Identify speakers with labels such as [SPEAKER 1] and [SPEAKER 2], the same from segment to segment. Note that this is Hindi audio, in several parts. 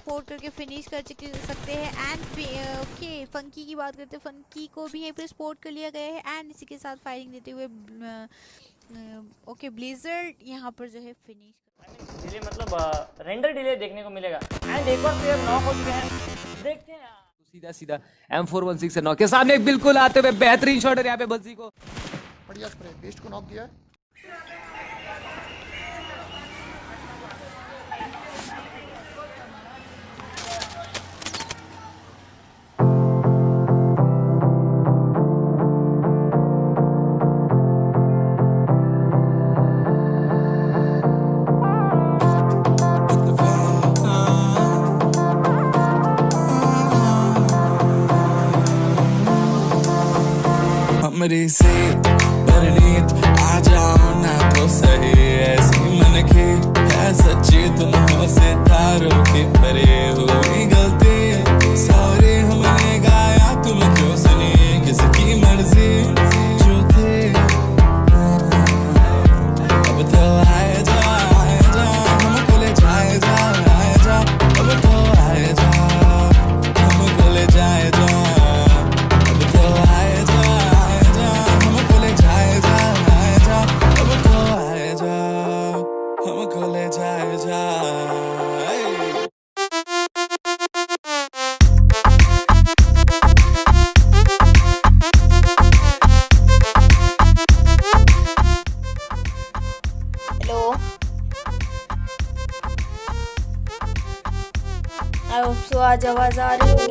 [SPEAKER 1] सपोर्ट करके फिनिश कर सकते हैं। एंड ओके फंकी की बात करते हैं, फंकी को भी यहीं पे सपोर्ट कर लिया गया है एंड इसी के साथ फायरिंग देते हुए ओके ब्लिज़र्ड यहाँ पर जो है फिनिश
[SPEAKER 2] डिले मतलब रेंडर डिले देखने को मिलेगा। एंड एक और प्लेयर नॉक हो चुके हैं, देखते हैं
[SPEAKER 3] सीधा सीधा M416 से नॉक के सामने बिल्कुल आते हुए बेहतरीन शॉट है यहाँ पे बज्जी को
[SPEAKER 4] बढ़िया स्प्रे, बेस्ट को नॉक किया है।
[SPEAKER 5] मेरी से परनीत आ जाओ ना तो सही, ऐसी मन की है सच्ची तुम हो सितारों की परे हुई गलती सॉरी हमने गाया तुम क्यों सुनी किसकी मर्जी जो थे अब तो आए जा हमको ले जाए जा अब तो आए जा हमको ले जाए जा अब तो आए जा हमको ले जाए जा
[SPEAKER 6] हेलो, आई होप सो आज आवाज आ रही होगी।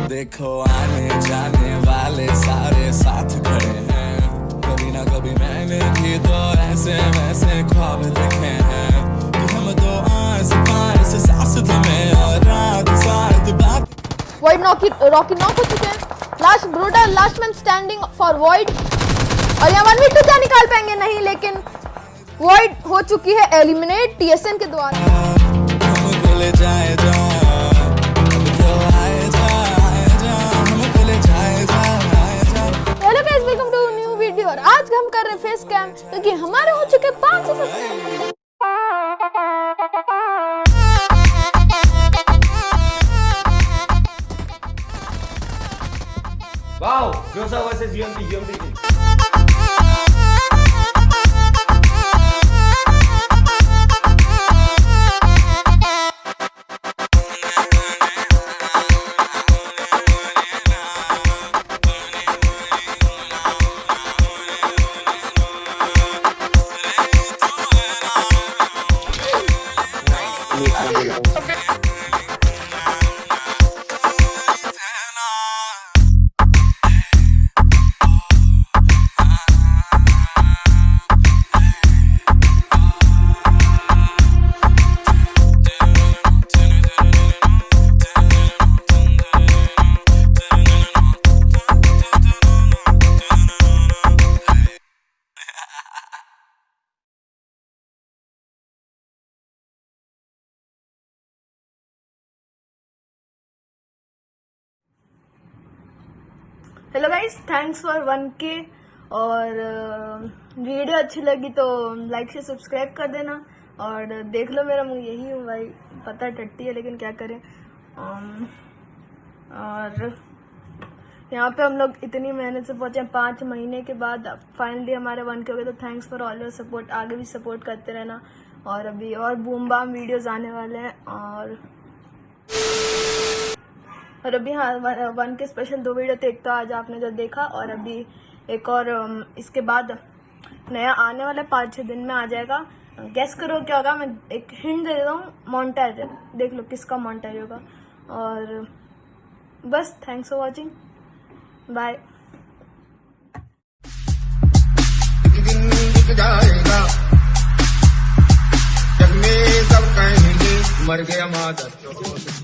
[SPEAKER 5] देखो आने जाने वाले सारे साथ खड़े हैं, कभी ना कभी मैंने भी तो ऐसे वैसे ख्वाब देखे हैं कि हम तो आस पास सांस थमे और रात साथ बात।
[SPEAKER 7] वॉइड रॉकी नॉक हो चुके हैं। Last brutal last man standing for void और यहाँ 1v2 क्या निकाल पाएंगे नहीं, लेकिन वॉइड हो चुकी है एलिमिनेट TSN के द्वारा।
[SPEAKER 5] हमको ले जाए जा
[SPEAKER 7] वेलकम टू न्यू वीडियो और आज हम कर रहे हैं फेस कैम क्योंकि हमारे हो चुके 500 सब्सक्राइबर।
[SPEAKER 2] वाओ ग्योसा वर्सेस यूएमपी
[SPEAKER 7] hello guys, thanks for 1K और वीडियो अच्छी लगी तो लाइक से सब्सक्राइब कर देना और देख लो मेरा मुंह यही हूँ भाई, पता टट्टी है लेकिन क्या करें। और यहाँ पे हम लोग इतनी मेहनत से पहुँचे 5 महीने के बाद फाइनली हमारे 1K हो गए, तो thanks for all your support. आगे भी सपोर्ट करते रहना और अभी और बूम बाम वीडियोस आने वाले हैं और अभी हाँ 1K स्पेशल 2 वीडियो थे, एक तो आज आपने जो देखा और अभी एक और इसके बाद नया आने वाला 5-6 दिन में आ जाएगा। गेस करो क्या होगा, मैं एक हिंट दे देता हूँ, मोन्टाज। देख लो किसका मोन्टाज होगा। और बस थैंक्स फॉर वॉचिंग, बाय।
[SPEAKER 8] मर गया माता